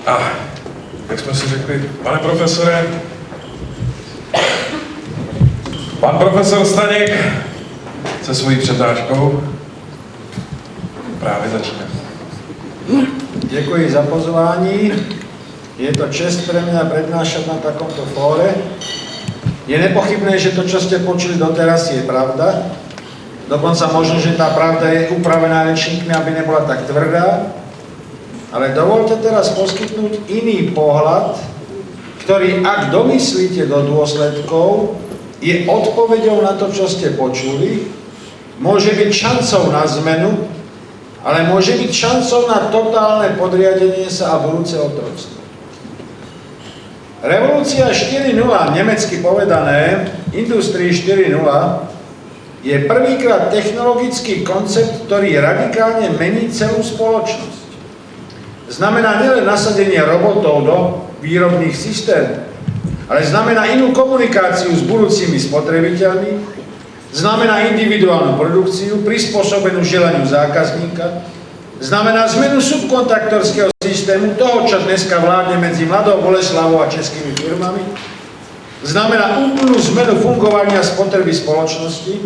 A jak jsme si řekli, pane profesore, pan profesor Staněk se svojí přednáškou právě začne. Děkuji za pozvání. Je to čest pre mňa prednášať na takomto fóre. Je nepochybné, že to, čo ste počuli doteraz, je pravda. Dokonca možno, že tá pravda je upravená rečníkmi, aby nebola tak tvrdá. Ale dovolte teraz poskytnúť iný pohľad, ktorý, ak domyslíte do dôsledkov, je odpoveďou na to, čo ste počuli, môže byť šancou na zmenu, ale môže byť šancou na totálne podriadenie sa a budúce otroctvo. Revolúcia 4.0, nemecky povedané, Industrie 4.0, je prvýkrát technologický koncept, ktorý radikálne mení celú spoločnosť. Znamená nielen nasadenie robotov do výrobných systémov, ale znamená inú komunikáciu s budúcimi spotrebiteľmi, znamená individuálnu produkciu, prispôsobenú želaniu zákazníka, znamená zmenu subkontraktorského systému, toho, čo dneska vládne medzi Mladou Boleslavou a českými firmami, znamená úplnú zmenu fungovania spotreby spoločnosti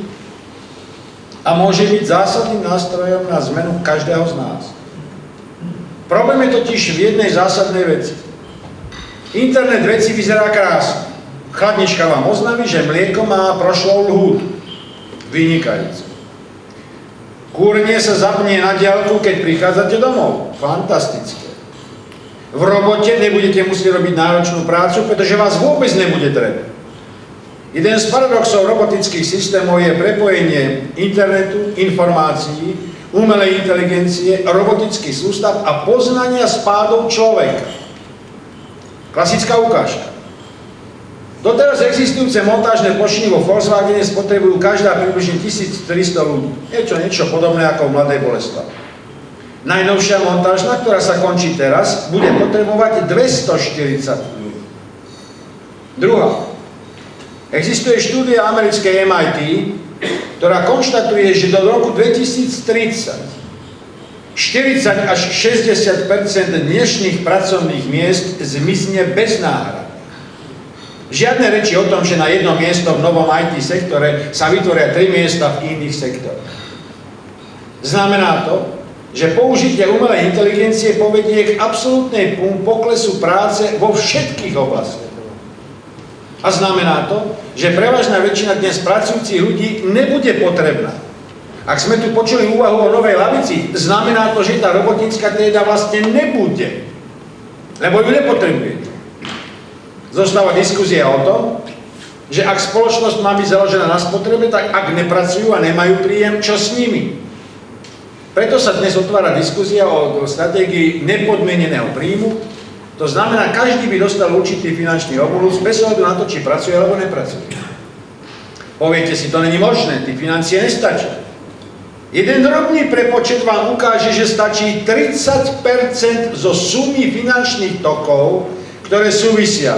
a môže byť zásadným nástrojom na zmenu každého z nás. Problém je totiž v jednej zásadnej veci. Internet veci vyzerá krásne. Chladnička vám oznámi, že mlieko má prošlou lhútu. Vynikajúce. Kúrenie sa zapne na diaľku, keď prichádzate domov. Fantastické. V robote nebudete musieť robiť náročnú prácu, pretože vás vôbec nebude treba. Jeden z paradoxov robotických systémov je prepojenie internetu, informácií, umelej inteligencie, robotických sústav a poznania spádov človeka. Klasická ukážka. Doteraz existujúce montážne plošiny vo Volkswagene spotrebujú každá približne 1300 ľudí. Niečo podobné ako v Mladej Boleslavi. Najnovšia montážna, ktorá sa končí teraz, bude potrebovať 240 ľudí. Druhá. Existuje štúdia americkej MIT, ktorá konštatuje, že do roku 2030 40 až 60% dnešných pracovných miest zmizne bez náhrady. Žiadne reči o tom, že na jedno miesto v novom IT sektore sa vytvoria 3 miesta v iných sektoroch. Znamená to, že použitie umelej inteligencie povedie k absolútnej poklesu práce vo všetkých oblastiach. A znamená to, že prevažná väčšina dnes pracujúcich ľudí nebude potrebná. Ak sme tu počuli úvahu o novej lavici, znamená to, že tá robotická trieda vlastne nebude, lebo ju nepotrebujete. Zostáva diskusia o tom, že ak spoločnosť má byť založená na spotrebe, tak ak nepracujú a nemajú príjem, čo s nimi? Preto sa dnes otvára diskusia o stratégii nepodmieneného príjmu. To znamená, každý by dostal určitý finančný obolus bez ohľadu na to, či pracuje alebo nepracuje. Poviete si, to není možné, tí financie nestačia. Jeden drobný prepočet vám ukáže, že stačí 30% zo sumy finančných tokov, ktoré súvisia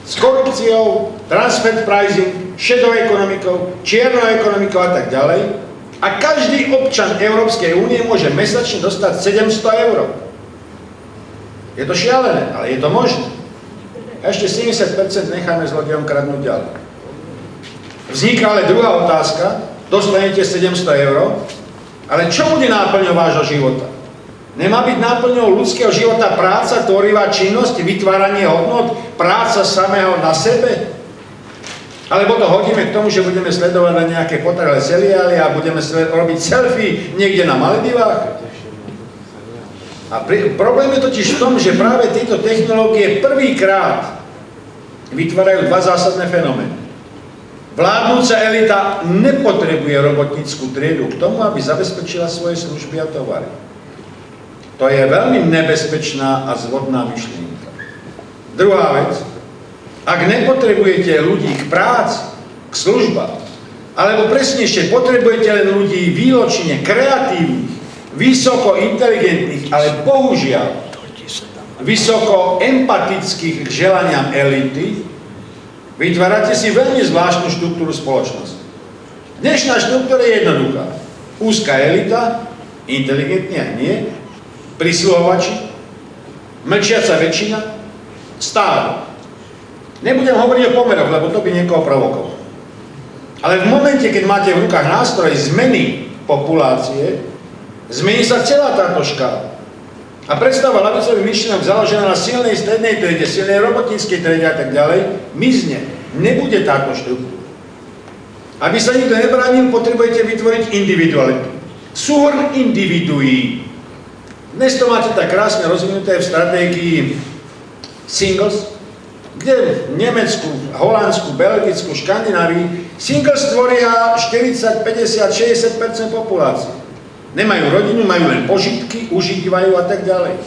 s korupciou, transfer pricing, šedou ekonomikou, čiernou ekonomikou a tak ďalej. A každý občan Európskej únie môže mesačne dostať 700 €. Je to šialené, ale je to možné. A ešte 70% necháme zlodejom kradnúť ďalej. Vzniká ale druhá otázka, dostanete 700 €, ale čo bude náplňou vášho života? Nemá byť náplňou ľudského života práca, tvorivá činnosť, vytváranie hodnot, práca samého na sebe? Alebo to hodíme k tomu, že budeme sledovať na nejaké potrelé seriály a budeme robiť selfie niekde na Maledivách? A problém je totiž v tom, že práve tieto technológie prvýkrát vytvárajú dva zásadné fenomény. Vládnúca elita nepotrebuje robotnícku triedu k tomu, aby zabezpečila svoje služby a tovary. To je veľmi nebezpečná a zvodná myšlienka. Druhá vec, ak nepotrebujete ľudí k práci, k službám, alebo presnejšie potrebujete len ľudí výločne kreatívnych, vysoko inteligentných, ale bohužiaľ vysoko empatických k želaniam elity, vytvárate si veľmi zvláštnu štruktúru spoločnosti. Dnešná štruktúra je jednoduchá. Úzka elita, inteligentne aj nie, prisluhovači, mlčiaca väčšina, stádo. Nebudem hovoriť o pomeroch, lebo to by niekoho provokovalo. Ale v momente, keď máte v rukách nástroj zmeny populácie, zmení sa celá táto škála. A predstava ľavicových myšlienok založená na silnej strednej triede, silnej robotníckej triede a tak ďalej, mizne. Nebude táto štruktúra. Aby sa nikto nebránil, potrebujete vytvoriť individualitu. Súhrn individuí. Dnes to máte tak krásne rozvinuté v stratégii singles, kde v Nemecku, Holandsku, Belgicku, Škandinávii singles tvoria 40, 50, 60% populácie. Nemajú rodinu, majú len požitky, užívajú a tak ďalej.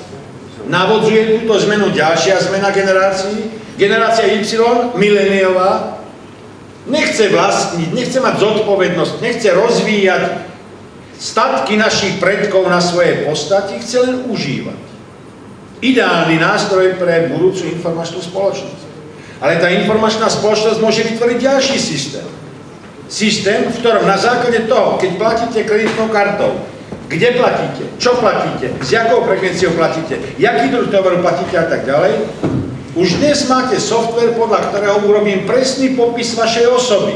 Navodzuje túto zmenu ďalšia zmena generácií. Generácia Y, miléniová, nechce vlastniť, nechce mať zodpovednosť, nechce rozvíjať statky našich predkov na svoje podstate, chce len užívať. Ideálny nástroj pre budúcu informačnú spoločnosť. Ale tá informačná spoločnosť môže vytvoriť ďalší systém. Systém, v ktorom na základe toho, keď platíte kreditnou kartou, kde platíte, čo platíte, s jakou frekvenciou platíte, jaký druh tovaru platíte a tak ďalej, už dnes máte software, podľa ktorého urobím presný popis vašej osoby.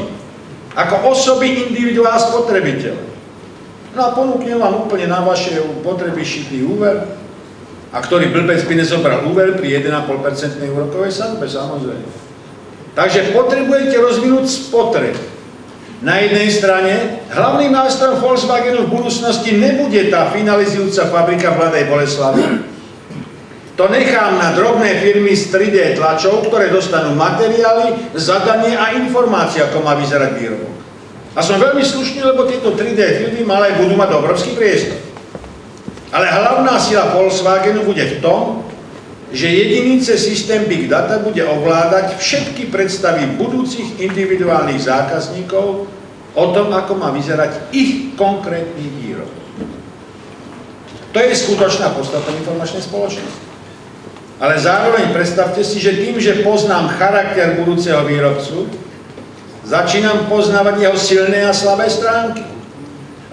Ako osoby individuál spotrebiteľa. No a ponúknem vám úplne na vaše potreby šitý úver, a ktorý blbec by nezobral úver pri 1,5% úrokovej sadzbe, samozrejme. Takže potrebujete rozvinúť spotreb. Na jednej strane, hlavným nástrojom Volkswagenu v budúcnosti nebude tá finalizujúca fabrika v Mladej Boleslavi. To nechám na drobné firmy s 3D tlačou, ktoré dostanú materiály, zadanie a informácie, ako má vyzerať výrobok. A som veľmi slušný, lebo tieto 3D firmy malé budú mať obrovský priestor. Ale hlavná sila Volkswagenu bude v tom, že jediný cez systém Big Data bude ovládať všetky predstavy budúcich individuálnych zákazníkov o tom, ako má vyzerať ich konkrétny výrobok. To je skutočná podstata informačnej spoločnosti. Ale zároveň predstavte si, že tým, že poznám charakter budúceho výrobcu, začínam poznávať jeho silné a slabé stránky.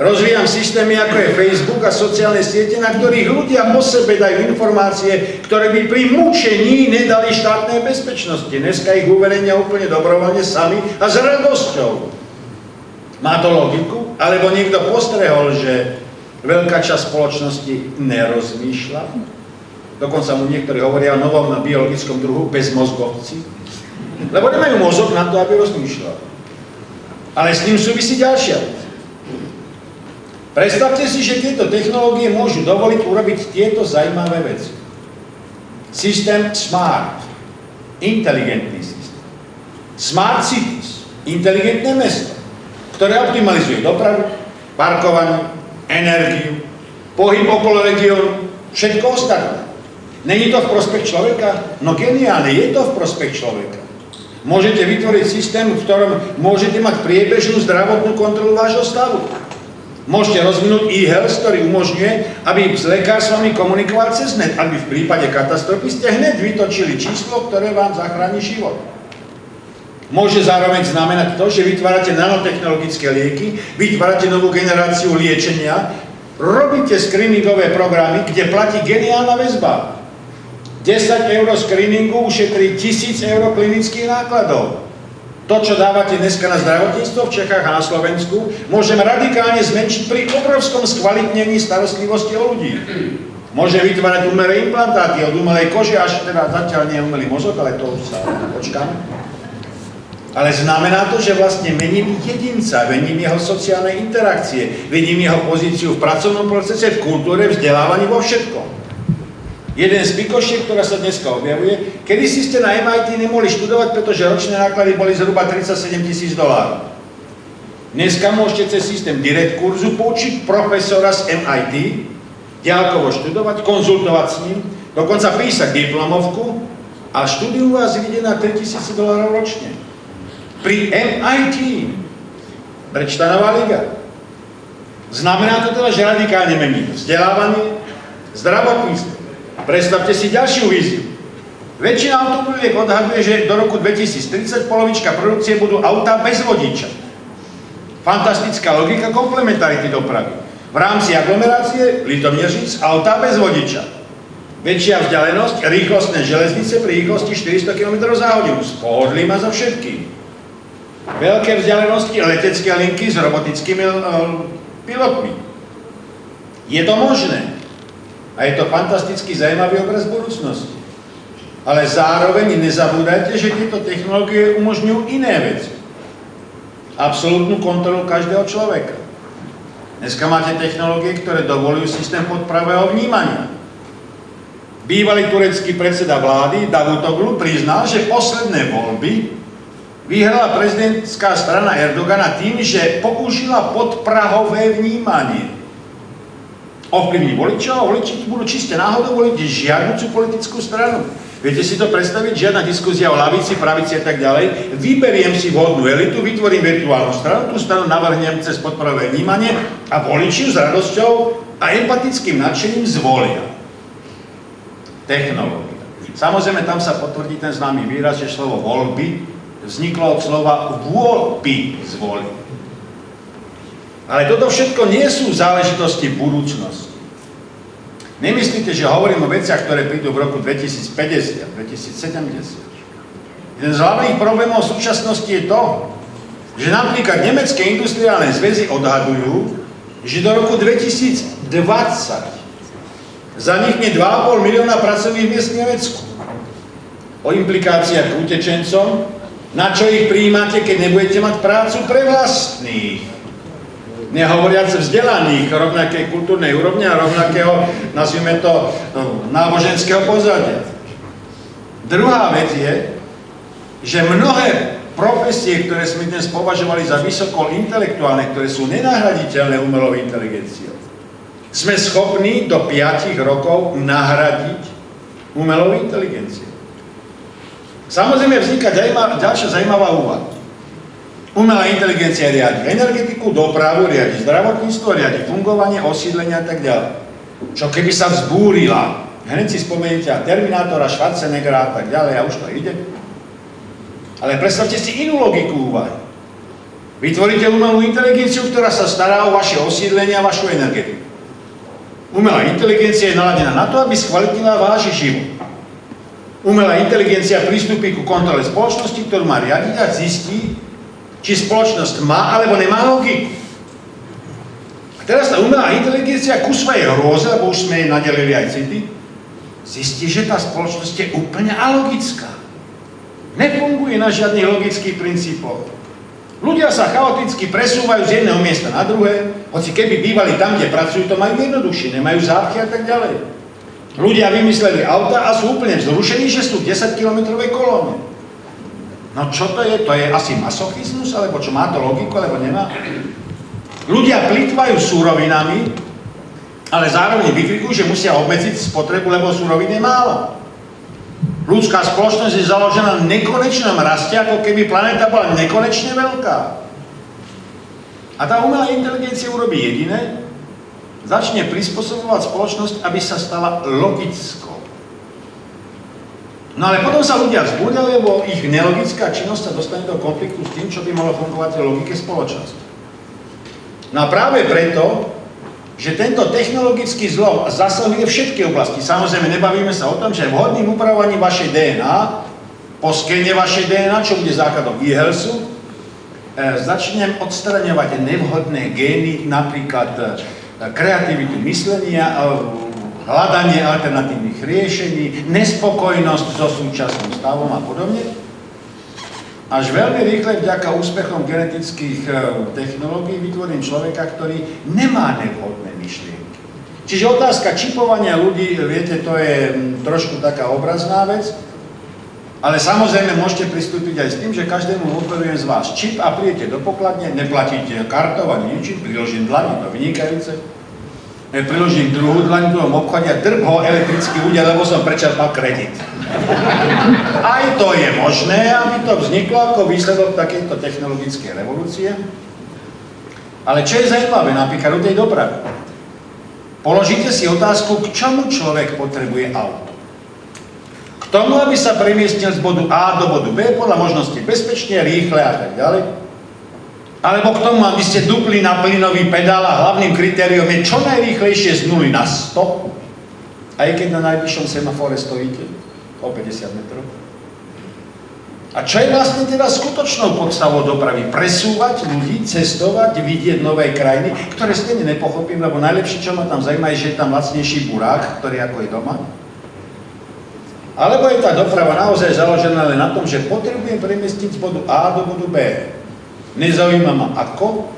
Rozvíjam systémy, ako je Facebook a sociálne siete, na ktorých ľudia o sebe dajú informácie, ktoré by pri mučení nedali štátnej bezpečnosti. Dneska ich uverejnia úplne dobrovoľne sami a s radosťou. Má to logiku? Alebo niekto postrehol, že veľká časť spoločnosti nerozmýšľa? Dokonca mu niektorí hovoria o novom biologickom druhu bezmozgovci. Lebo nemajú mozog na to, aby rozmýšľali. Ale s tým súvisí ďalšia vec. Predstavte si, že tieto technológie môžu dovoliť urobiť tieto zaujímavé veci. Systém SMART, inteligentný systém. Smart Cities, inteligentné mesto, ktoré optimalizuje dopravu, parkovanie, energiu, pohyb okolo regiónu, všetko ostatné. Není to v prospech človeka? No geniálne, je to v prospech človeka. Môžete vytvoriť systém, v ktorom môžete mať priebežnú zdravotnú kontrolu vášho stavu. Môžete rozvinúť e-health, ktorý umožňuje, aby lekár s vami komunikoval cez net, aby v prípade katastrofy ste hneď vytočili číslo, ktoré vám zachráni život. Môže zároveň znamenať to, že vytvárate nanotechnologické lieky, vytvárate novú generáciu liečenia, robíte screeningové programy, kde platí geniálna väzba. 10 eur screeningu ušetrí 1000 eur klinických nákladov. To, čo dávate dneska na zdravotníctvo v Čechách a na Slovensku, môžeme radikálne zmenšiť pri obrovskom skvalitnení starostlivosti o ľudí. Môže vytvárať umelé implantáty od umelej kože, až teda zatiaľ nie je umelý mozog, ale to sa počkám. Ale znamená to, že vlastne mením jedinca, mením jeho sociálne interakcie, mením jeho pozíciu v pracovnom procese, v kultúre, vzdelávaní, vo všetkom. Jeden z pikošiek, ktorá sa dneska objavuje, kedysi ste na MIT nemohli študovať, pretože ročné náklady boli zhruba $37 000. Dneska môžete cez systém direct kurzu poučiť profesora z MIT, ďalkovo študovať, konzultovať s ním, dokonca písať diplomovku a štúdium vás vyjde na $3000 ročne. Pri MIT, Brečtanová liga. Znamená to teda, že radikálne mení vzdelávanie, zdravotníctvo. Predstavte si ďalšiu víziu. Väčšina automobiliek odhaduje, že do roku 2030 polovička produkcie budú autá bez vodiča. Fantastická logika komplementarity dopravy. V rámci aglomerácie Litomieržnic autá bez vodiča. Väčšia vzdialenosť, rýchlostné železnice pri rýchlosti 400 km za hodinu. Spohodlí ma za všetkým. Veľké vzdialenosti, letecké linky s robotickými pilotmi. Je to možné. A je to fantasticky zaujímavý obraz budúcnosti. Ale zároveň nezabúdajte, že tieto technológie umožňujú iné veci. Absolútnu kontrolu každého človeka. Dneska máte technológie, ktoré dovolujú systém podpravého vnímania. Bývalý turecký predseda vlády Davutoglu priznal, že posledné voľby vyhrala prezidentská strana Erdogana tým, že použila podprahové vnímanie. Ovplyvní voličov a voliči budú čiste náhodou voliť žiadnucu politickú stranu. Viete si to predstaviť? Žiadna diskusia o lavici, pravici a tak ďalej. Vyberiem si vhodnú elitu, vytvorím virtuálnu stranu, tú stranu navrhnem cez podporové vnímanie a voliči s radosťou a empatickým nadšením zvolia. Technológia. Samozrejme, tam sa potvrdí ten známy výraz, že slovo voľby vzniklo od slova vôľby zvoliť. Ale toto všetko nie sú záležitosti budúcnosti. Nemyslíte, že hovorím o veciach, ktoré prídu v roku 2050, 2070. Jeden z hlavných problémov v súčasnosti je to, že napríklad nemecké industriálne zväzy odhadujú, že do roku 2020 zanikne 2,5 milióna pracovných miest v Nemecku. O implikáciách utečencom, na čo ich prijímate, keď nebudete mať prácu pre vlastných. Nehovoriac vzdelaných, rovnakej kultúrnej úrovne a rovnakého, nazvime to, náboženského pozadia. Druhá vec je, že mnohé profesie, ktoré sme dnes považovali za vysoko intelektuálne, ktoré sú nenahraditeľné umelou inteligenciou, sme schopní do 5 rokov nahradiť umelou inteligenciou. Samozrejme vzniká ďalšia zaujímavá úvaha. Umelá inteligencia riadi energetiku, dopravu, riadi zdravotníctvo, riadi fungovanie, osídlenia a tak ďalej. Čo keby sa vzbúrila, hneď si spomeniete Terminátora, Schwarzeneggera a tak ďalej a už to ide. Ale predstavte si inú logiku úvahy. Vytvoríte umelú inteligenciu, ktorá sa stará o vaše osídlenie a vašu energetiku. Umelá inteligencia je naladená na to, aby skvalitnila váš život. Umelá inteligencia pristúpi ku kontrole spoločnosti, ktorú má riadiť a zistí, či spoločnosť má alebo nemá logiku. A teraz tá umelá inteligencia ku svojej hrôze, lebo už sme jej nadelili aj city, zistí, že tá spoločnosť je úplne alogická. Nefunguje na žiadnych logických princípoch. Ľudia sa chaoticky presúvajú z jedného miesta na druhé, hoci keby bývali tam, kde pracujú, to majú jednoduchšie, nemajú zápchy a tak ďalej. Ľudia vymysleli auta a sú úplne vzrušení, že sú v 10-kilometrovej kolóne. No čo to je? To je asi masochizmus, alebo čo, má to logiku, alebo nemá? Ľudia plýtvajú súrovinami, ale zároveň vykrikujú, že musia obmedziť spotrebu, lebo súrovín je málo. Ľudská spoločnosť je založená na nekonečnom raste, ako keby planéta bola nekonečne veľká. A tá umelá inteligencia urobí jediné, začne prispôsobovať spoločnosť, aby sa stala logickou. No ale potom sa ľudia vzbúria, lebo ich nelogická činnosť sa dostane do konfliktu s tým, čo by mohlo fungovať v logike spoločnosti. No a práve preto, že tento technologický zlom zasahuje všetky oblasti. Samozrejme, nebavíme sa o tom, že vhodným upravovaním vašej DNA, po skene vašej DNA, čo bude základom e-healthu, začnem odstraňovať nevhodné gény, napríklad kreativitu myslenia, hľadanie alternatívnych riešení, nespokojnosť so súčasným stavom a podobne. Až veľmi rýchle vďaka úspechom genetických technológií vytvorím človeka, ktorý nemá nevhodné myšlienky. Čiže otázka čipovania ľudí, viete, to je trošku taká obrazná vec, ale samozrejme môžete pristúpiť aj s tým, že každému operujem z vás čip a prídete do pokladne, neplatíte kartou ani ničím, priložím dlaň, to vynikajúce. Priložím druhú dlaň v druhom obchode a drb ho elektrický úder, lebo som prečerpal kredit. Aj to je možné, aby to vzniklo ako výsledok takejto technologickej revolúcie. Ale čo je zaujímavé, napríklad u tej dopravy. Položíte si otázku, k čomu človek potrebuje auto. K tomu, aby sa premiestnil z bodu A do bodu B, podľa možnosti bezpečne, rýchle a tak ďalej. Alebo k tomu, aby ste dupli na plynový pedál a hlavným kritériom je čo najrýchlejšie z 0 na 100. aj keď na najbližšom semafore stojíte o 50 metrov. A čo je vlastne teda skutočnou podstavou dopravy? Presúvať ľudí, cestovať, vidieť nové krajiny, ktoré stejne nepochopím, lebo najlepšie, čo ma tam zaujíma, je, že je tam lacnejší burák, ktorý ako je doma. Alebo je tá doprava naozaj založená len na tom, že potrebujem premiestiť z bodu A do bodu B. Nezaujíma ma ako,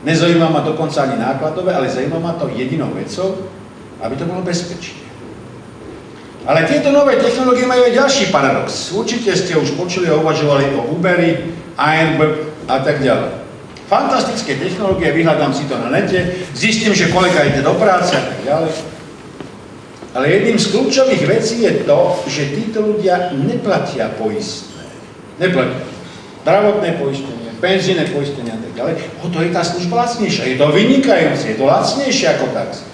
nezaujíma ma dokonca ani nákladové, ale zaujíma ma to jedinou vecou, aby to bolo bezpečné. Ale tieto nové technológie majú aj ďalší paradox. Určite ste už počuli a uvažovali o Uberi, Airbnb a tak ďalej. Fantastické technológie, vyhľadám si to na nete, zistím, že kolega ide do práce a tak ďalej. Ale jedným z kľúčových vecí je to, že títo ľudia neplatia poistné. Neplatia. Zdravotné poistenie, penzíne poistenie a tak ďalej. O to je tá služba lacnejšia. Je to vynikajúce, je to lacnejšie ako taxi.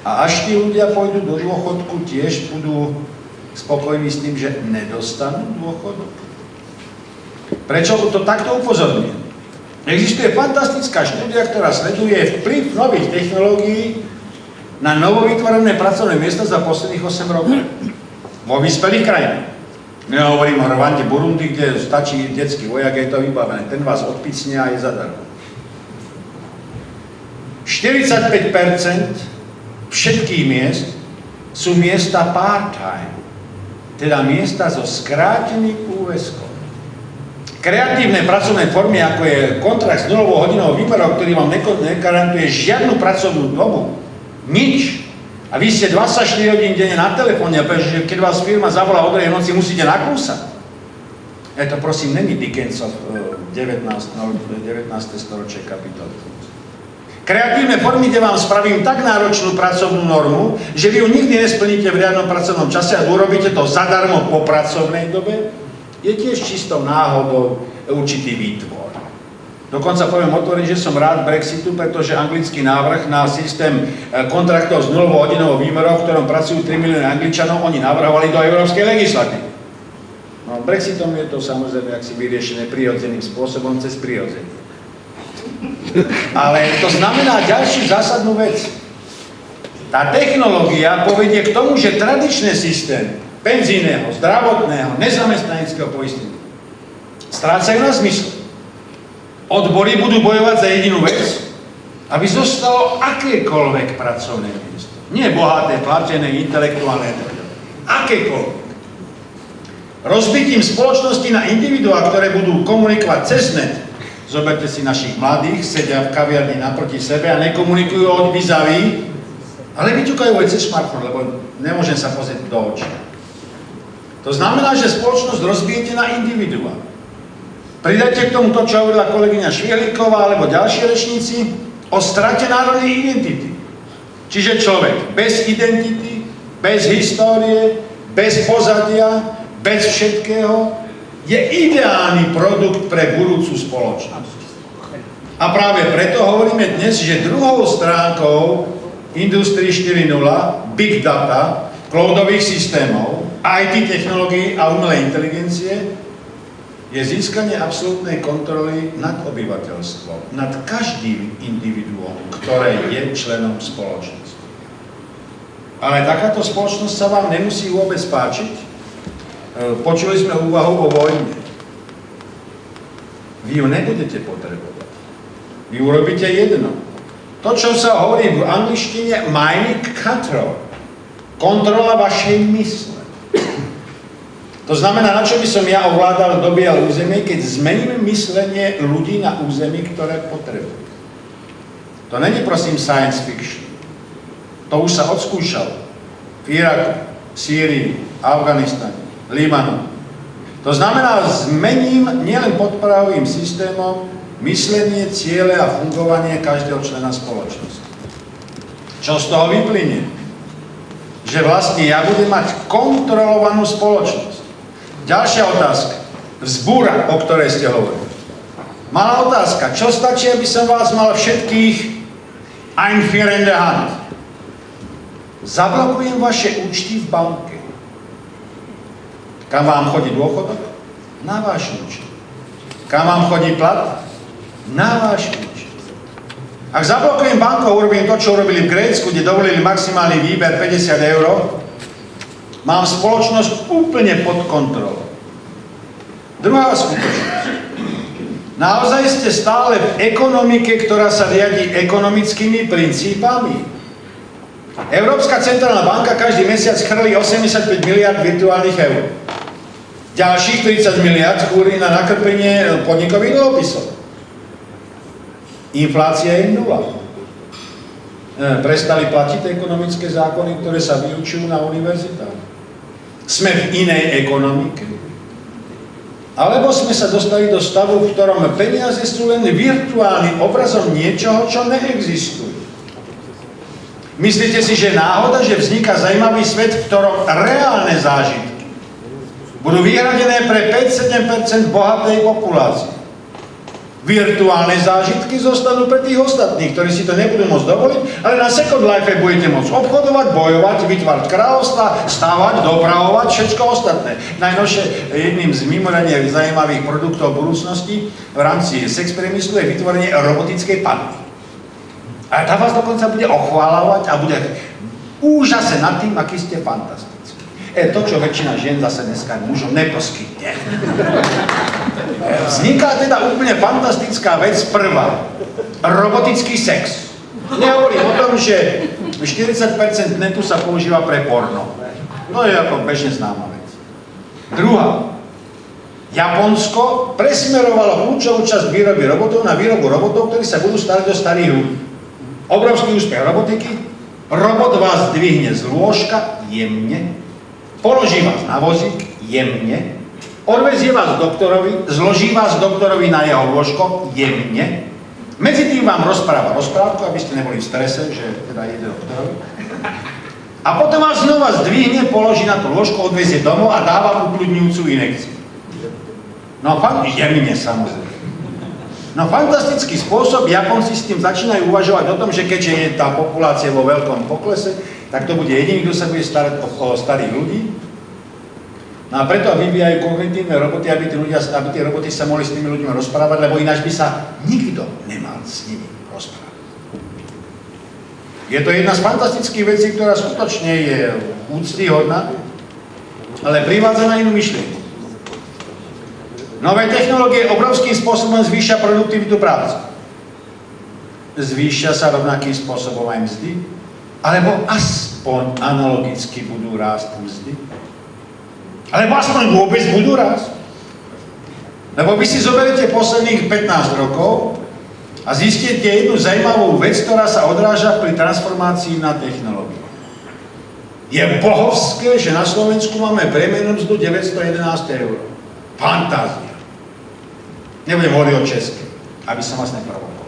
A až tí ľudia pôjdu do dôchodku, tiež budú spokojní s tým, že nedostanú dôchodok. Prečo to takto upozorňujem? Existuje fantastická štúdia, ktorá sleduje vplyv nových technológií na novovytvorené pracovné miesta za posledných 8 rokov. Vo vyspelých krajinách. Nehovorím o Rwande, Burundi, kde stačí detský vojak, je to vybavené. Ten vás odpicne a je zadarmo. 45% všetkých miest sú miesta part-time, teda miesta so skráteným úväzkom. Kreatívne pracovné formy, ako je kontrakt s nulovou hodinovou výmerou, ktorý vám negarantuje žiadnu pracovnú dobu, nič. A vy ste 24 hodín denne na telefóne, pretože keď vás firma zavolá o 2 noci, musíte nakúsať. To prosím, není Dickensov 19. storočie kapitalizmus. Kreatívne formy, kde vám spravím tak náročnú pracovnú normu, že vy ju nikdy nesplníte v riadnom pracovnom čase a urobíte to zadarmo po pracovnej dobe, je tiež čistou náhodou určitý výtvor. Dokonca poviem otvorene, že som rád Brexitu, pretože anglický návrh na systém kontraktov s nulovou hodinovou výmerou, v ktorom pracujú 3 milióny Angličanov, oni navrhovali do európskej legislatívy. No, Brexitom je to samozrejme, ak si vyriešené prirodzeným spôsobom cez prirodzenie. Ale to znamená ďalšiu zásadnú vec. Tá technológia povedie k tomu, že tradičné systémy penzijného, zdravotného, nezamestnaneckého poistenia strácajú na zmysle. Odbory budú bojovať za jedinú vec, aby zostalo akékoľvek pracovné miesto. Nie bohaté, platené, intelektuálne, akékoľvek. Rozbitím spoločnosti na individuá, ktoré budú komunikovať cez net. Zoberte si našich mladých, sedia v kaviarni naproti sebe a nekomunikujú od vis-a-vis, ale vyťukajú aj cez smartfón, lebo nemôžem sa pozrieť do očí. To znamená, že spoločnosť rozbijete na individuá. Pridajte k tomu to, čo hovorila kolegyňa Švihlíková alebo ďalší rečníci o strate národnej identity. Čiže človek bez identity, bez histórie, bez pozadia, bez všetkého, je ideálny produkt pre budúcu spoločnosť. A práve preto hovoríme dnes, že druhou stránkou Industrie 4.0, Big Data, cloudových systémov, IT technológií a umelej inteligencie je získanie absolútnej kontroly nad obyvateľstvom, nad každým individuom, ktoré je členom spoločnosti. Ale takáto spoločnosť sa vám nemusí vôbec páčiť. Počuli sme úvahu o vojne. Vy ju nebudete potrebovať. Vy urobíte jedno. To, čo sa hovorí v angličtine mind control. Kontrola vašej mysle. To znamená, na čo by som ja ovládal doby a územie, keď zmeníme myslenie ľudí na území, ktoré potrebujú. To není, prosím, science fiction. To už sa odskúšalo. V Iraku, Sýrii, Afganistane, Libanon. To znamená, zmením nielen podporovým systémom myslenie, ciele a fungovanie každého člena spoločnosti. Čo z toho vyplynie? Že vlastne ja budem mať kontrolovanú spoločnosť. Ďalšia otázka. Vzbúra, o ktorej ste hovorili. Malá otázka. Čo stačí, aby som vás mal všetkých ein für in der Hand? Zablokujem vaše účty v banke. Kam vám chodí dôchodok? Na váš účet. Kam vám chodí plat? Na váš účet. Ak zablokujem banku, urobím to, čo urobili v Grécku, kde dovolili maximálny výber 50 €, mám spoločnosť úplne pod kontrolou. Druhá skutočnosť. Naozaj ste stále v ekonomike, ktorá sa riadi ekonomickými princípami. Európska centrálna banka každý mesiac chrlí 85 miliard virtuálnych eur. Ďalších 30 miliard chúri na nakrpenie podnikových dlhopisov. Inflácia je nula. Prestali platiť ekonomické zákony, ktoré sa vyučujú na univerzitách. Sme v inej ekonomike. Alebo sme sa dostali do stavu, v ktorom peniaze sú len virtuálnym obrazom niečoho, čo neexistuje. Myslíte si, že je náhoda, že vzniká zajímavý svet, v ktorom reálne zážitky budú vyhradené pre 5-7% bohatej populácie? Virtuálne zážitky zostanú pre tých ostatných, ktorí si to nebudú môcť dovoliť, ale na Second Life budete môcť obchodovať, bojovať, vytvárať kráľovstva, stávať, dopravovať, všetko ostatné. Najnovšie jedným z mimoriadne zaujímavých produktov budúcnosti v rámci sex priemyslu je vytvorenie robotickej panny. A tá vás dokonca bude ochváľovať a bude úžase nad tým, aký ste fantastickí. To, čo väčšina žien zase dneska mužom neposkytne. Vzniká teda úplne fantastická vec prvá. Robotický sex. Nehovorím o tom, že 40% netu sa používa pre porno. To je ako bežne známa vec. Druhá. Japonsko presmerovalo kľúčovú časť výroby robotov na výrobu robotov, ktorí sa budú starať o starých ľudí. Obrovský úspech robotiky. Robot vás zdvihne z lôžka jemne, položí vás na vozík jemne, odvezie vás doktorovi, zloží vás doktorovi na jeho lôžko jemne, medzi tým vám rozpráva rozprávku, aby ste neboli v strese, že teda ide doktorovi. A potom vás znova zdvihne, položí na to lôžko, odvezie domov a dáva ukludňujúcu inekciu. No jemne samozrejme. No fantastický spôsob, Japonci s tým začínajú uvažovať o tom, že keďže je tá populácia vo veľkom poklese, tak to bude jediný, kto sa bude starať o starých ľudí. No a preto vyvíjajú kognitívne roboty, aby tie roboty sa mohli s tými ľuďmi rozprávať, lebo ináč by sa nikto nemal s nimi rozprávať. Je to jedna z fantastických vecí, ktorá skutočne je úctyhodná, ale privádza na inú myšlienku. Nové technológie obrovským spôsobom zvýšia produktivitu práce. Zvýšia sa rovnakým spôsobom aj mzdy, alebo aspoň analogicky budú rásť mzdy. Alebo aspoň vôbec budú rásť. Lebo vy si zoberiete posledných 15 rokov a zistíte jednu zaujímavú vec, ktorá sa odráža pri transformácii na technológiu. Je bohovské, že na Slovensku máme priemernú mzdu 911 €. Fantázia. Nebudem hovoriť o česky, aby som vás neprovokoval.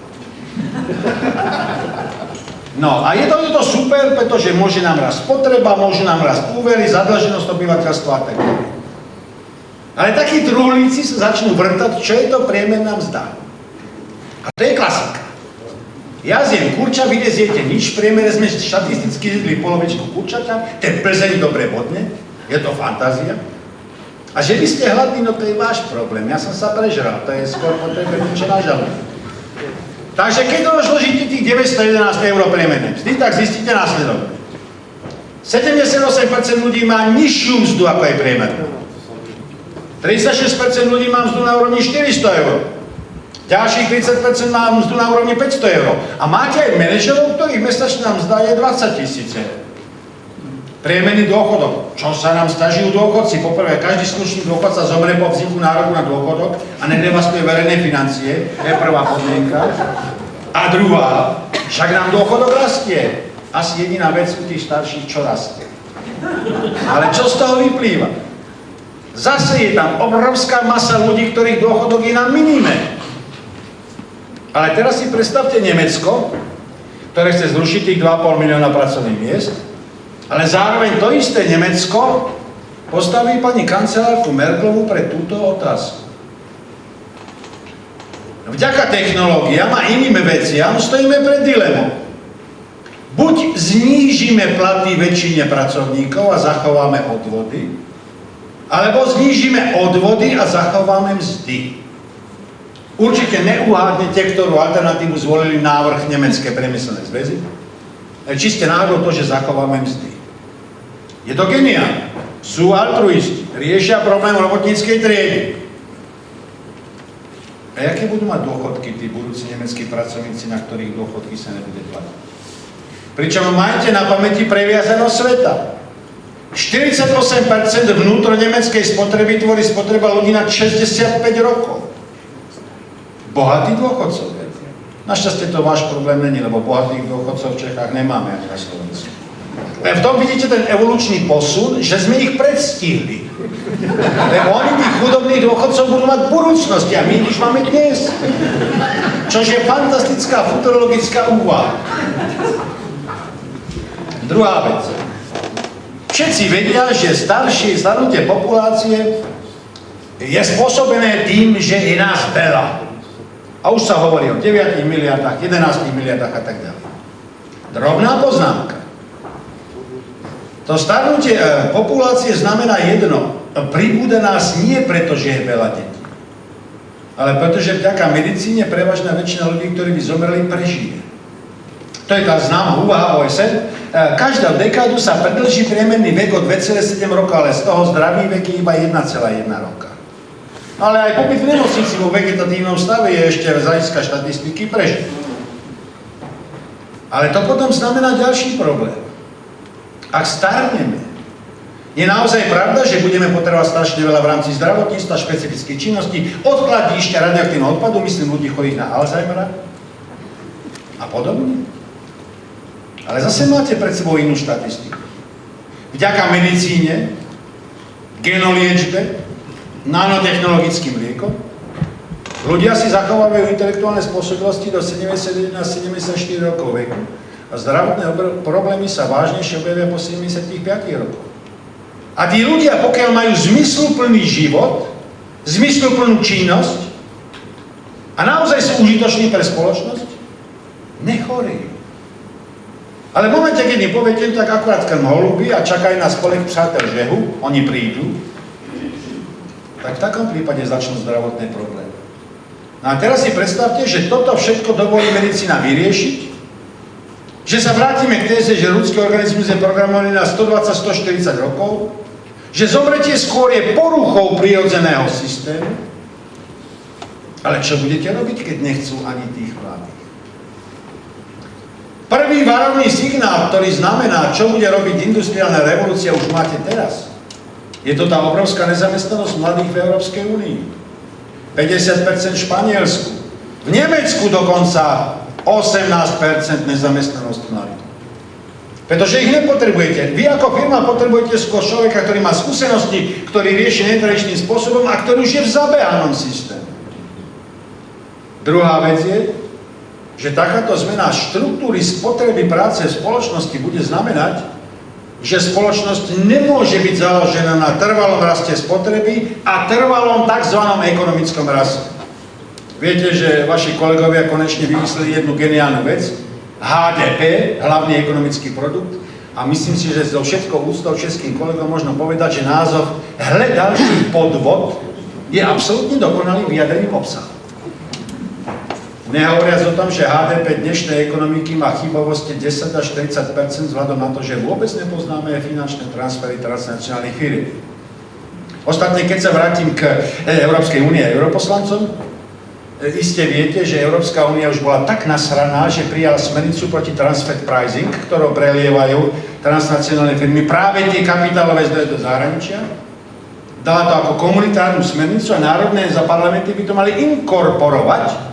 No a je to super, pretože môže nám rásť spotreba, môžu nám rásť úvery, zadlženosť obyvateľstva a tak ďalej. Ale takí truhlíci sa začnú vrtať, čo je to priemerná mzda. A to je klasika. Ja zjem kurča, vy neziete nič, v priemere sme štatisticky zjedli polovičku kurčaťa, ten Plzeň dobre bodne, je to fantázia. A že vy ste hladní, no to je váš problém, ja som sa prežral, to je skôr potrebné niečo nažalovať. Takže keď rozložíte tých 911 € priemerné mzdy, tak zistíte následovne. 78% ľudí má nižšiu mzdu, ako je priemerná. 36% ľudí má mzdu na úrovni 400 €. Ďalších 30% má mzdu na úrovni 500 €. A máte aj manažerov, ktorých mesačná mzda je 20 000 €. Priemerný dôchodok. Čo sa nám sťažujú dôchodci? Poprvé, každý slušný dôchodca zomre po vzniku nároku na dôchodok a nedevastuje verejné financie. To je prvá podmienka. A druhá, však nám dôchodok rastie. Asi jediná vec u tých starších, čo rastie. Ale čo z toho vyplýva? Zase je tam obrovská masa ľudí, ktorých dôchodok je na minime. Ale teraz si predstavte Nemecko, ktoré chce zrušiť tých 2,5 milióna pracovných miest, ale zároveň to isté Nemecko postaví pani kancelárku Merkelovú pre túto otázku. Vďaka technológiám a iným veciam stojíme pred dilemou. Buď znížime platy väčšine pracovníkov a zachováme odvody, alebo znížime odvody a zachováme mzdy. Určite neuhádnete, ktorú alternatívu zvolili návrh Nemecké priemyselné zväzy. Či ste náhodou to, že zachováme mzdy. Je to geniálne. Sú altruisti, riešia problém robotníckej triedy. A aké budú mať dôchodky tí budúci nemeckí pracovníci, na ktorých dôchodky sa nebude platiť? Pričom majte na pamäti previazanosť sveta. 48% vnútro nemeckej spotreby tvorí spotreba ľudí nad 65 rokov. Bohatí dôchodcovia. Našťastie to váš problém není, lebo bohatých dôchodcov v Čechách nemáme ani na Slovensku. V tom vidíte ten evolučný posun, že sme ich predstihli. Lebo oni tých chudobných dôchodcov budú mať v budúcnosti a my už máme dnes. Čož je fantastická futurologická úvaha. Druhá vec. Všetci vedia, že starnutie populácie je spôsobené tým, že je nás veľa. A už sa hovorí o 9 miliardách, 11 miliardách a tak ďalej. Drobná poznámka. To starnutie populácie znamená jedno. Pribúda nás nie preto, že je veľa detí, ale pretože vďaka medicíne prevažná väčšina ľudí, ktorí by zomreli, prežije. To je tá známa úvaha OSN. Každá dekádu sa predĺží priemerný vek o 2,7 roka, ale z toho zdravý vek je iba 1,1 roka. Ale aj pobyt v nemocnici vo vegetatívnom stave je ešte z hľadiska štatistiky prežiť. Ale to potom znamená ďalší problém. Ak starneme, je naozaj pravda, že budeme potrebovať strašne veľa v rámci zdravotníctva, špecifických činností, odkladišťa radioaktívneho odpadu, myslím ľudí chorých na Alzheimera a podobne. Ale zase máte pred sebou inú štatistiku. Vďaka medicíne, genoliečbe, nanotechnologickým liekom, ľudia si zachovávajú intelektuálne spôsobilosti do 71 a 74 rokov veku a zdravotné problémy sa vážnejšie objavia po 75 rokov. A tí ľudia, pokiaľ majú zmysluplný život, zmysluplnú činnosť a naozaj sú užitoční pre spoločnosť, nechorejú. Ale v momente, keď im poviete, tak akurát krm holuby a čakajú na spolek přátel žehu, oni prídu, tak v takom prípade začnú zdravotné problémy. No a teraz si predstavte, že toto všetko dovolí medicína vyriešiť, že sa vrátime k téze, že ľudský organizmus je programovaný na 120-140 rokov, že zomretie skôr je poruchou prirodzeného systému, ale čo budete robiť, keď nechcú ani tých mladých? Prvý varovný signál, ktorý znamená, čo bude robiť industriálna revolúcia, už máte teraz. Je to tá obrovská nezamestnanosť mladých v Európskej únii. 50% v Španielsku. V Nemecku dokonca 18% nezamestnanosť mladých. Pretože ich nepotrebujete. Vy ako firma potrebujete skôr človeka, ktorý má skúsenosti, ktorý rieši netradičným spôsobom a ktorý už je v zabehanom systéme. Druhá vec je, že takáto zmena štruktúry spotreby práce v spoločnosti bude znamenať, že spoločnosť nemôže byť založená na trvalom raste spotreby a trvalom tzv. Ekonomickom raste. Viete, že vaši kolegovia konečne vymysleli jednu geniálnu vec, HDP, hlavný ekonomický produkt, a myslím si, že so všetkou úctou českým kolegom možno povedať, že názov "Hle ďalší podvod" je absolútne dokonalým vyjadrením obsahu. Nehovoriac o tom, že HDP dnešnej ekonomiky má chybovosť 10 až 40% vzhľadom na to, že vôbec nepoznáme finančné transfery transnacionálnych firiem. Ostatne, keď sa vrátim k Európskej únie a europoslancom, iste viete, že Európska únia už bola tak nasraná, že prijala smernicu proti transfer pricing, ktorou prelievajú transnacionálne firmy práve tie kapitálové zdroje do zahraničia. Dala to ako komunitárnu smernicu a národné parlamenty by to mali inkorporovať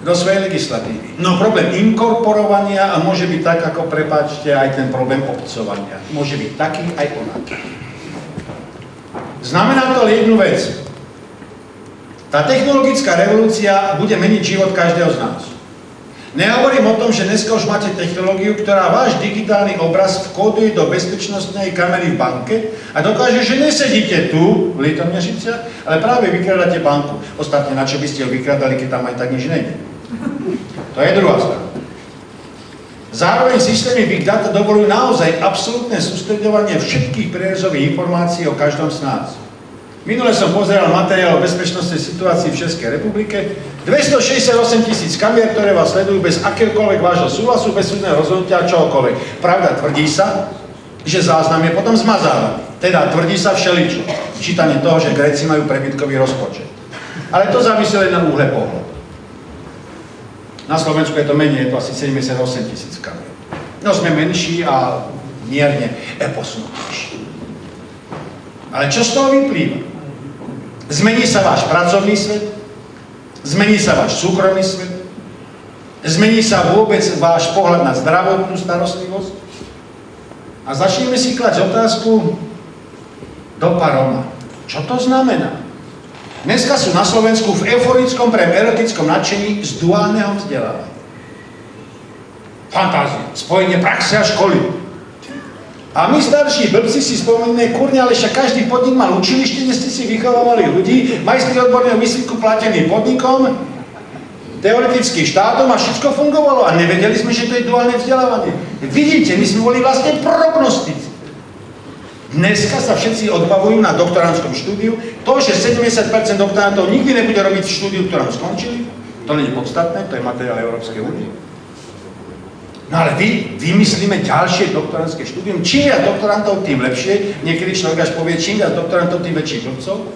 do svojej legislatívy. No problém inkorporovania a môže byť tak, ako prepáčte, aj ten problém obcovania. Môže byť taký aj onaký. Znamená to ale jednu vec. Tá technologická revolúcia bude meniť život každého z nás. Nehovorím o tom, že dneska už máte technológiu, ktorá váš digitálny obraz vkóduje do bezpečnostnej kamery v banke a dokáže, že nesedíte tu, v Litomnežiciach, ale práve vykrádate banku. Ostatne, na čo by ste ho vykrádali, keď tam aj tak nič nejde? To je druhá strana. Zároveň systémy Big Data dovolujú naozaj absolútne sústreďovanie všetkých prierezových informácií o každom z nás. Minule som pozeral materiál o bezpečnostnej situácii v Českej republike. 268 000 kamier, ktoré vás sledujú bez akéhokoľvek vášho súhlasu, bez súdneho rozhodnutia, čohokoľvek. Pravda, tvrdí sa, že záznam je potom zmazávaný. Teda tvrdí sa všeličo. Čítanie toho, že Gréci majú prebytkový rozpočet. Ale to závisí len na úhle pohľadu. Na Slovensku je to menej, je to asi 78 000 kamier. No sme menší a mierne posunutejší. Ale čo z toho vyplýva? Zmení sa váš pracovný svet, zmení sa váš súkromný svet, zmení sa vôbec váš pohľad na zdravotnú starostlivosť a začneme si klať otázku do paroma. Čo to znamená? Dneska sú na Slovensku v euforickom erotickom nadšení z duálneho vzdelávania. Fantázia, spojenie praxe a školy. A my starší blbci si spomíname, kurňa, ale však každý podnik mal učilište, kde ste si vychovávali ľudí, majstri odborného výcviku platený podnikom, teoreticky štátom a všetko fungovalo. A nevedeli sme, že to je duálne vzdelávanie. Vidíte, my sme boli vlastne prognostici. Dneska sa všetci odbavujú na doktorandskom štúdiu. To, že 70% doktorantov nikdy nebude robiť štúdiu, ktorom skončili, to nie je podstatné, to je materiál Európskej únie. No ale vymyslíme ďalšie doktorantské štúdium. Čím viac doktorantov, tým lepšie. Niekedy človek až povie, čím viac doktorantov, tým väčších blbcov.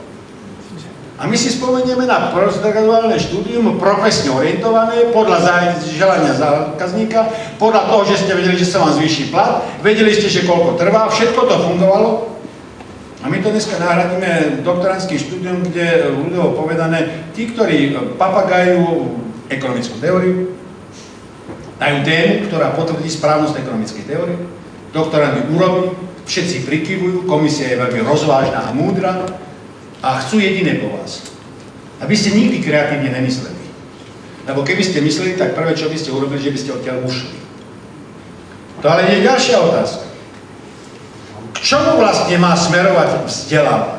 A my si spomenieme na postgraduálne štúdium, profesne orientované, podľa želania zákazníka, podľa toho, že ste vedeli, že sa vám zvýši plat, vedeli ste, že koľko trvá, všetko to fungovalo. A my to dneska nahradíme doktorantským štúdium, kde ľudovo povedané, tí, ktorí papagajú ekonomickú teóriu, dajú tému, ktorá potvrdí správnosť ekonomickej teórie, doktorant ju urobí, všetci prikyvujú, komisia je veľmi rozvážna a múdra a chcú jediné po vás. Aby ste nikdy kreatívne nemysleli. Lebo keby ste mysleli, tak prvé, čo by ste urobili, že by ste odtiaľ ušli. To ale je ďalšia otázka. K čomu vlastne má smerovať vzdelávanie?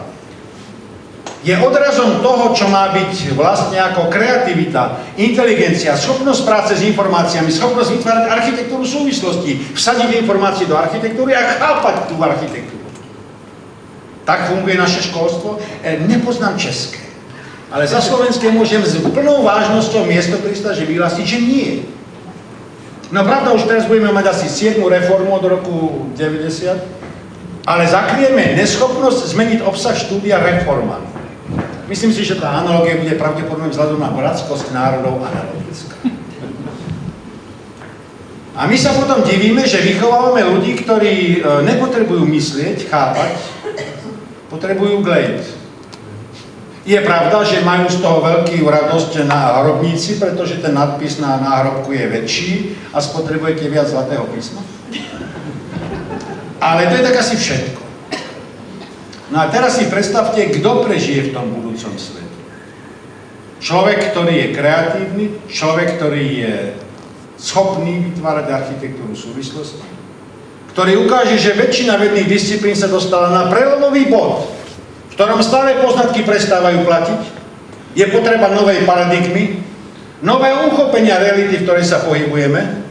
Je odrazom toho, čo má byť vlastne ako kreativita, inteligencia, schopnosť práce s informáciami, schopnosť vytvárať architektúru súvislosti, vsadiť informácie do architektúry a chápať tú architektúru. Tak funguje naše školstvo. Nepoznám české, ale za slovenské môžem s plnou vážnosťou miesto pristať, že vyhlásiť, že nie. No pravda, už teraz budeme mať asi 7. reformu od roku 90, ale zakrieme neschopnosť zmeniť obsah štúdia reformami. Myslím si, že tá analogia bude pravdepodobne vzhľadom na bratskosť národov analogická. A my sa potom divíme, že vychovávame ľudí, ktorí nepotrebujú myslieť, chápať, potrebujú glejiť. Je pravda, že majú z toho veľkú radosť náhrobníci, pretože ten nadpis na náhrobku je väčší a spotrebujete viac zlatého písma. Ale to je tak asi všetko. No a teraz si predstavte, kto prežije v tom budúcom svete. Človek, ktorý je kreatívny, človek, ktorý je schopný vytvárať architektúru súvislosti, ktorý ukáže, že väčšina vedných disciplín sa dostala na prelomový bod, v ktorom stále poznatky prestávajú platiť, je potreba novej paradigmy, nového uchopenia reality, v ktorej sa pohybujeme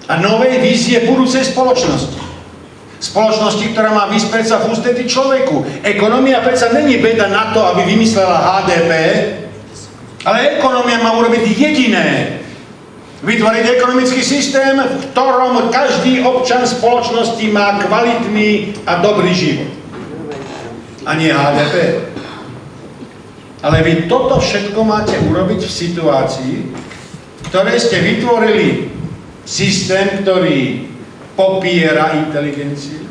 a novej vízie budúcej spoločnosti. Spoločnosti, ktorá má vysť predsa v ústrety človeku. Ekonomia predsa není beda na to, aby vymyslela HDP, ale ekonomia má urobiť jediné. Vytvoriť ekonomický systém, v ktorom každý občan spoločnosti má kvalitný a dobrý život. A nie HDP. Ale vy toto všetko máte urobiť v situácii, v ktorej ste vytvorili systém, ktorý popiera inteligenciu,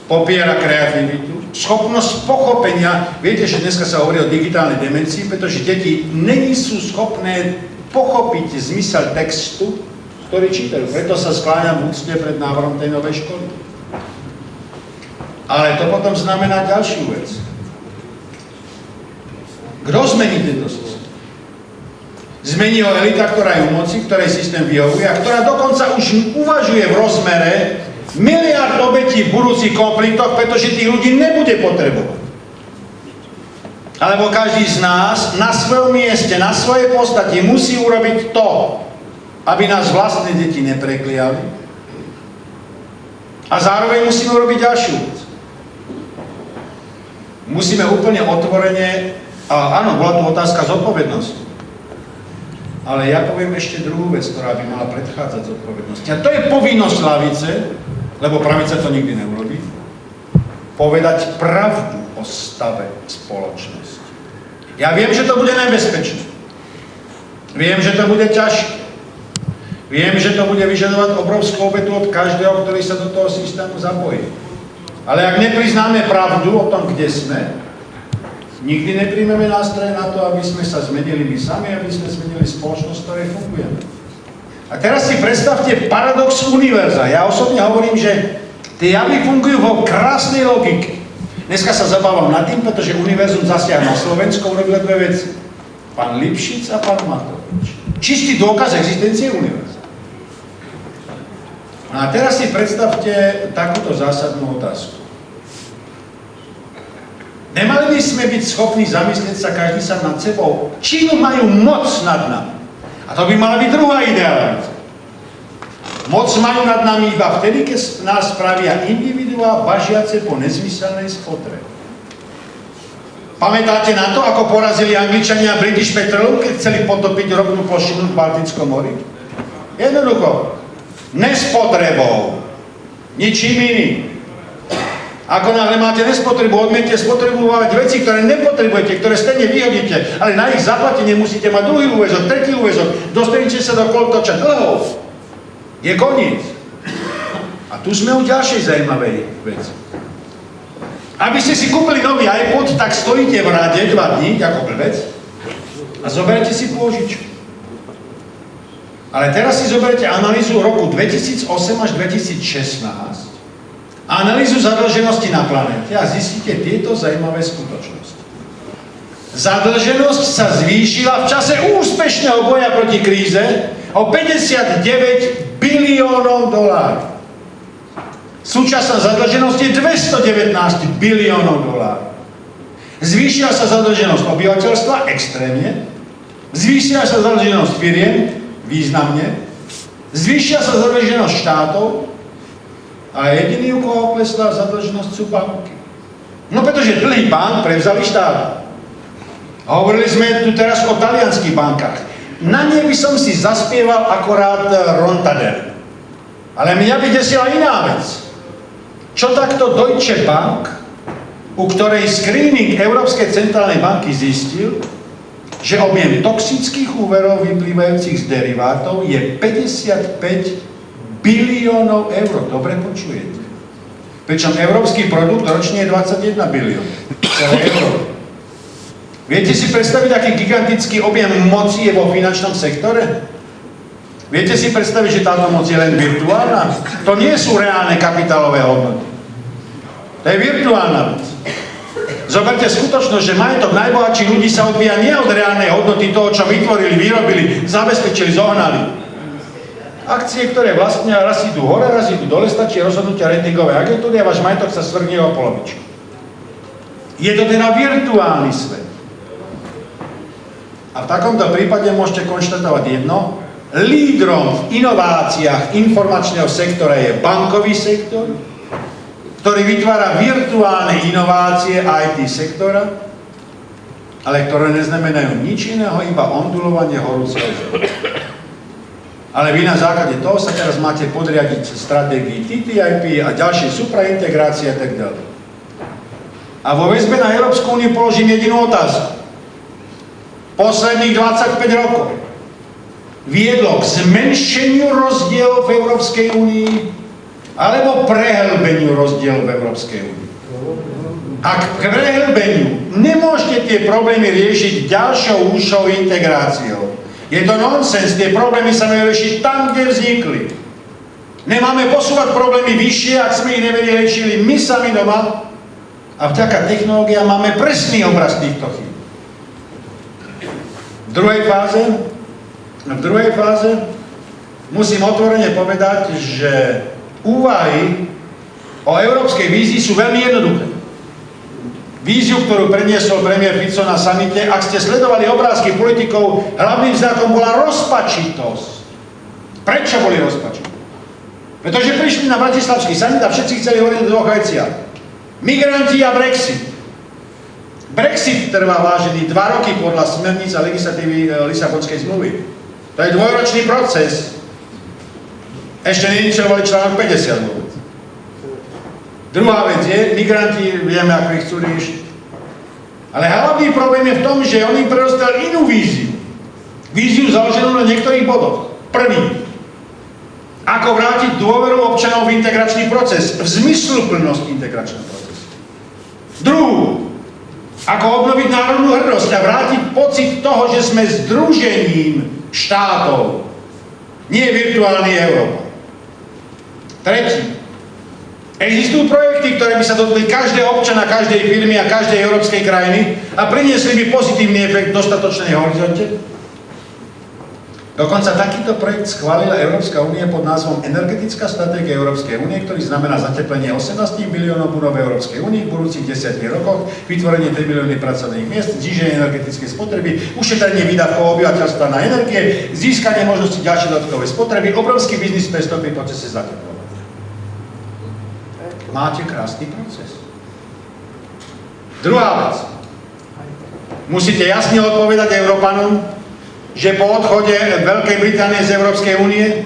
popiera kreativitu, schopnosť pochopenia. Viete, že dneska sa hovorí o digitálnej demencii, pretože deti není sú schopné pochopiť zmysel textu, ktorý čítajú. Preto sa skláňam v úcte pred návrhom tej novej školy. Ale to potom znamená ďalšiu vec. Kto zmení tento systém? Zmení ho elita, ktorá je u moci, ktorej systém vyhovuje a ktorá dokonca už uvažuje v rozmere miliard obetí v budúcich konfliktoch, pretože tých ľudí nebude potrebovať. Alebo každý z nás na svojom mieste, na svojej podstate musí urobiť to, aby nás vlastné deti neprekliali. A zároveň musíme urobiť ďalšiu vec. musíme úplne otvorene, a áno, bola tu otázka zodpovednosti. Ale ja poviem ešte druhú vec, ktorá by mala predchádzať zodpovednosti. A to je povinnosť ľavice, lebo pravica to nikdy neurobí, povedať pravdu o stave spoločnosti. Ja viem, že to bude nebezpečné. Viem, že to bude ťažké. Viem, že to bude vyžadovať obrovskú obetu od každého, ktorý sa do toho systému zapojí. Ale ak nepriznáme pravdu o tom, kde sme, nikdy nepríjmeme nástroje na to, aby sme sa zmenili my sami, aby sme zmenili spoločnosť, v ktorej fungujeme. A teraz si predstavte paradox univerza. Ja osobne hovorím, že tie javy fungujú vo krásnej logike. Dneska sa zabávam nad tým, pretože univerzum zasiahol na Slovensko, urobilo dve veci. Pán Lipšic a pán Matovič. Čistý dôkaz existencie univerza. No a teraz si predstavte takúto zásadnú otázku. Nemali by sme byť schopní zamyslieť sa každý sám nad sebou, čím majú moc nad nami. A to by mala byť druhá ideálna. Moc majú nad nami iba vtedy, keď nás spravia individuá bažiace po nezmyselnej spotrebe. Pamätáte na to, ako porazili Angličania British Petroleum, keď chceli potopiť ropnú plošinu v Baltickom mori? Jednoducho. Nespotrebou. Ničím iným. Ako náhle máte nespotrebu, odmiete spotrebovať veci, ktoré nepotrebujete, ktoré stejne vyhodíte, ale na ich zaplatenie musíte mať druhý úväzok, tretí úväzok, dostanete sa do kolotoča dlhov. Je koniec. A tu sme u ďalšej zaujímavej veci. Aby ste si kúpili nový iPod, tak stojíte v rade 2 dní, ako blbec, a zoberete si pôžičku. Ale teraz si zoberete analýzu roku 2008 až 2016, analýzu zadlženosti na planéte a zistíte tieto zaujímavé skutočnosti. Zadlženosť sa zvýšila v čase úspešného boja proti kríze o 59 biliónov dolárov. Súčasná zadlženosť je 219 biliónov dolárov. Zvýšila sa zadlženosť obyvateľstva extrémne, zvýšila sa zadlženosť firiem významne, zvýšila sa zadlženosť štátov, a jediný, u koho klesla zadlženosť, sú banky. No pretože dlhý bank prevzali štát. Hovorili sme tu teraz o talianských bankách. Na ne by som si zaspieval akorát Rontader. Ale mňa by desila iná vec. Čo takto Deutsche Bank, u ktorej screening Európskej centrálnej banky zistil, že objem toxických úverov vyplývajúcich z derivátov je 55 biliónov eur. Dobre počujete. Pričom európsky produkt ročne je 21 biliónov. Celé euro. Viete si predstaviť, aký gigantický objem moci je vo finančnom sektore? Viete si predstaviť, že táto moc je len virtuálna? To nie sú reálne kapitálové hodnoty. To je virtuálna vec. Zoberte skutočnosť, že majetok najbohatších ľudí sa odvíja nie od reálnej hodnoty toho, čo vytvorili, vyrobili, zabezpečili, zohnali. Akcie, ktoré vlastnia, raz idú hore, raz idú dole, stačí rozhodnutia ratingovej agentúry a váš majetok sa svrhne o polovičku. Je to teda virtuálny svet. A v takomto prípade môžete konštatovať jedno. Lídrom v inováciách informačného sektora je bankový sektor, ktorý vytvára virtuálne inovácie IT sektora, ale ktoré neznamenajú nič iného, iba ondulovanie horúceho zeme. Ale vy na základe toho sa teraz máte podriadiť stratégii TTIP a ďalšie supraintegrácie a tak ďalej. A vo väzbe na Európsku úniu položím jedinú otázku. Posledných 25 rokov viedlo k zmenšeniu rozdielov v Európskej únii alebo prehlbeniu rozdielov v Európskej únii. A k prehlbeniu nemôžete tie problémy riešiť ďalšou úžšou integráciou. Je to nonsens, tie problémy sa majú riešiť tam, kde vznikli. Nemáme posúvať problémy vyššie, ak sme ich nevyriešili my sami doma, a vďaka technológiám máme presný obraz týchto chýb. V druhej fáze musím otvorene povedať, že úvahy o európskej vízii sú veľmi jednoduché. Víziu, ktorú predniesol premiér Fico na samite, ak ste sledovali obrázky politikov, hlavným znakom bola rozpačitosť. Prečo boli rozpačití? Pretože prišli na bratislavský samit a všetci chceli hovoriť o dvoch veciach. Migranti a Brexit. Brexit trvá, vážený, 2 roky podľa smerníc a legislatívy Lisabonskej zmluvy. To je dvojročný proces. Ešte neiniciovali článok 50 vôbec. Druhá vec je, migranti, vieme, ako ich chcú riešiť. Ale hlavný problém je v tom, že on im predostal inú víziu. Víziu založenú na niektorých bodoch. Prvý. Ako vrátiť dôveru občanov v integračný proces, v zmysluplnosť integračného procesu. Druhú. Ako obnoviť národnú hrdosť a vrátiť pocit toho, že sme združením štátov, nie virtuálny Európa. Tretí. Existujú projekty, ktoré by sa dotkli každého občana, každej firmy a každej európskej krajiny a priniesli by pozitívny efekt v dostatočnej horizonte? Dokonca takýto projekt schválila Európska únia pod názvom Energetická stratégia Európskej únie, ktorý znamená zateplenie 18 biliónov budov v Európskej únii v budúcich 10 rokoch, vytvorenie 3 milióny pracovných miest, zníženie energetickej spotreby, ušetrenie výdavkov obyvateľstva na energie, získanie možnosti ďalšej dodatkovej spotreby, obrovský biznis pre stopy v procese zateplovania. Máte krásny proces. Druhá vec. Musíte jasne odpovedať Európanom, že po odchode Veľkej Británie z Európskej únie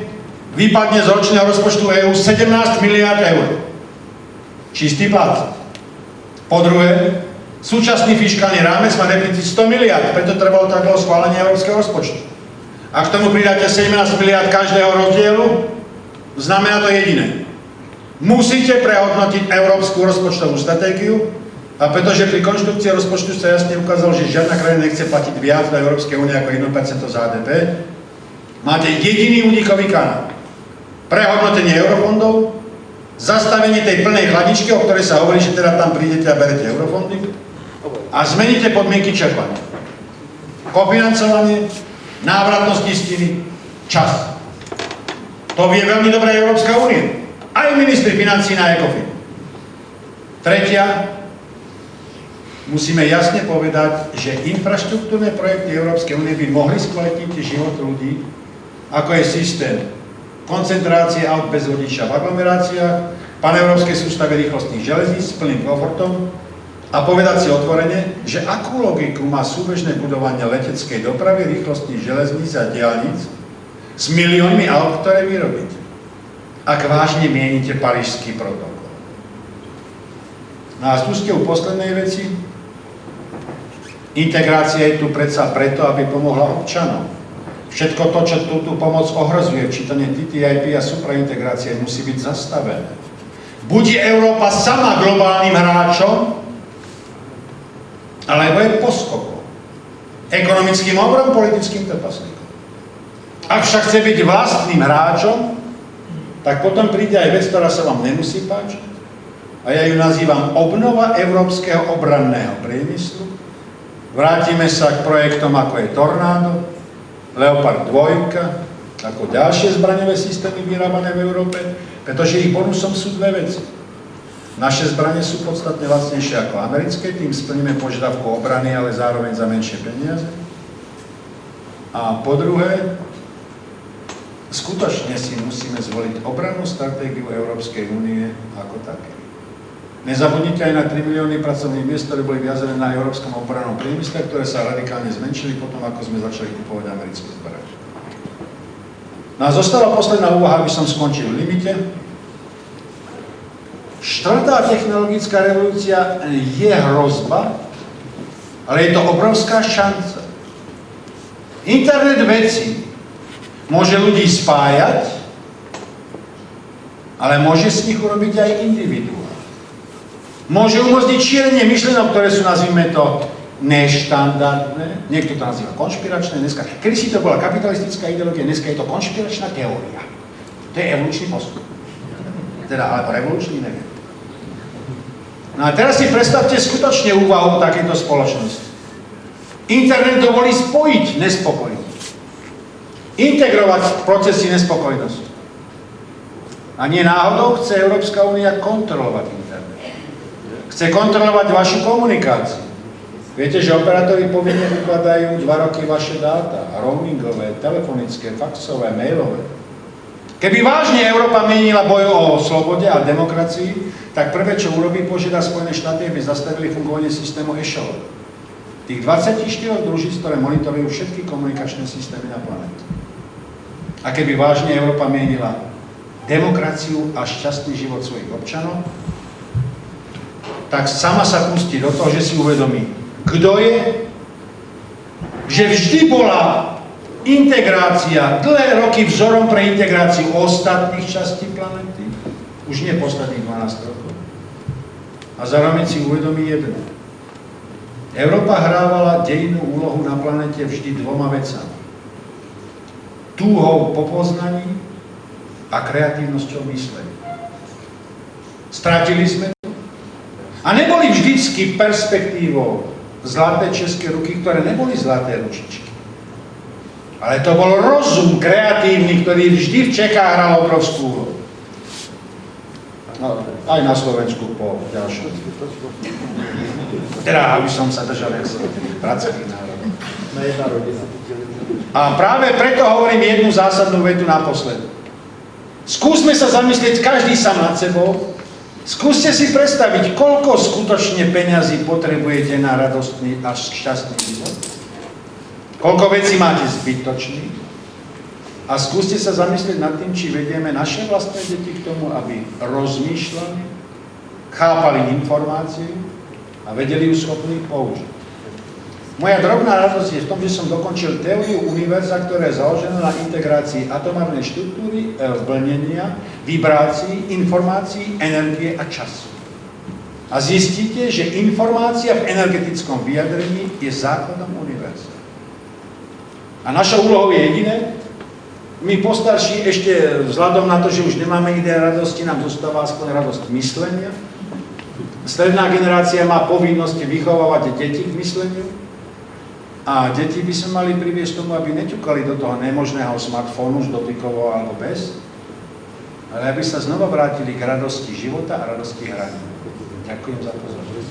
vypadne z ročného rozpočtu EÚ 17 miliárd eur. Čistý plat. Po druhé, súčasný fiškálny rámec má deficit 100 miliárd, preto trvalo tak dlho schválenie európskeho rozpočtu. Ak k tomu pridáte 17 miliárd každého rozdielu, znamená to jediné. Musíte prehodnotiť európsku rozpočtovú stratégiu, a pretože pri konštrukcii rozpočtu sa jasne ukázalo, že žiadna krajina nechce platiť viac do Európskej únie ako 1% z HDP, máte jediný únikový kanál. Prehodnotenie eurofondov, zastavenie tej plnej chladničky, o ktorej sa hovorí, že teda tam prídete a berete eurofondy, a zmeníte podmienky čerpania. Kofinancovanie, návratnosť istiny, čas. To vie veľmi dobre Európska únia. Aj ministri financií na ECOFIN. Tretia, musíme jasne povedať, že infraštruktúrne projekty Európskej únie by mohli skvalitniť život ľudí, ako je systém koncentrácie aut bez vodiča v aglomeráciách, paneurópskej sústave rýchlostných železníc s plným komfortom a povedať si otvorene, že akú logiku má súbežné budovanie leteckej dopravy, rýchlostných železníc a diaľnic s miliónmi aut, ktoré vyrobíte, ak vážne mienite Parížský protokol. No a tu ste u poslednej veci. Integrácia je tu predsa preto, aby pomohla občanom. Všetko to, čo túto pomoc ohrozuje, včítanie TTIP a supraintegrácie, musí byť zastavené. Buď je Európa sama globálnym hráčom, alebo je poskokom. Ekonomickým obrom, politickým trpaslíkom. Ak však chce byť vlastným hráčom, tak potom príde aj vec, ktorá sa vám nemusí páčiť. A ja ju nazývam obnova európskeho obranného priemyslu. Vrátime sa k projektom, ako je Tornado, Leopard 2, ako ďalšie zbraňové systémy vyrábané v Európe, pretože ich bonusom sú dve veci. Naše zbrane sú podstatne lacnejšie ako americké, tým splníme požiadavku obrany, ale zároveň za menšie peniaze. A po druhé, skutočne si musíme zvoliť obrannú stratégiu Európskej únie ako také. Nezabudnite aj na 3 milióny pracovných miest, ktoré boli viazané na európskom obrannom priemysle, ktoré sa radikálne zmenšili potom, ako sme začali kupovať americké zbrane. No a zostala posledná úvaha, aby som skončil v limite. Štvrtá technologická revolúcia je hrozba, ale je to obrovská šanca. Internet vecí môže ľudí spájať, ale môže z nich urobiť aj individuál. Môže umožniť šírenie myšlienok, ktoré sú, nazvime to, neštandardné. Niekto to nazýva konšpiračné. Kedysi to bola kapitalistická ideológia, dneska je to konšpiračná teória. To je evolučný postup. Teda, alebo revolučný, neviem. No a teraz si predstavte skutočne úvahu takejto spoločnosti. Internet dovolí spojiť nespokojnosť. Integrovať procesy nespokojnosti. A nie náhodou chce Európska únia kontrolovať internet. Chce kontrolovať vašu komunikáciu. Viete, že operátori povinne ukladajú 2 roky vaše dáta, roamingové, telefonické, faxové, mailové. Keby vážne Európa menila boj o slobode a demokracii, tak prvé, čo urobí, požiada Spojené štáty, aby zastavili fungovanie systému Echelon. Tých 24 družíc, ktoré monitorujú všetky komunikačné systémy na planete. A keby vážne Európa mienila demokraciu a šťastný život svojich občanov, tak sama sa pustí do toho, že si uvedomí, kto je, že vždy bola integrácia, dlhé roky vzorom pre integráciu ostatných častí planety, už nie posledných 12 rokov. A zároveň si uvedomí jedno. Európa hrávala dejinnú úlohu na planete vždy dvoma vecami. Túhou po poznaní a kreatívnosťou myslenia. Stratili sme to a neboli vždycky perspektívou zlaté české ruky, ktoré neboli zlaté ručičky. Ale to bol rozum kreatívny, ktorý vždy v Čechách hral obrovskú úlohu. No, aj na Slovensku po ďalšom. Teda, aby som sa držal, jak sa pracovný národ. Na jedna rodina. A práve preto hovorím jednu zásadnú vetu naposled. Skúsme sa zamyslieť každý sám nad sebou. Skúste si predstaviť, koľko skutočne peňazí potrebujete na radostný a šťastný život. Koľko vecí máte zbytočných. A skúste sa zamyslieť nad tým, či vedieme naše vlastné deti k tomu, aby rozmýšľali, chápali informáciu a vedeli ju schopní použiť. Moja drobná radosť je v tom, že som dokončil teóriu univerza, ktorá je založená na integrácii atomárnej štruktúry, vlnenia, vibrácií, informácií, energie a času. A zistíte, že informácia v energetickom vyjadrení je základom univerza. A našou úlohou je jediné, my postarší ešte vzhľadom na to, že už nemáme ide radosti, nám zostáva aspoň radosť myslenia. Stredná generácia má povinnosť vychovávať deti k mysleniu. A deti by sme mali priviesť tomu, aby neťukali do toho nemožného smartfónu s dotykovou alebo bez, ale aby sa znova vrátili k radosti života a radosti hraní. Ďakujem za pozornosť.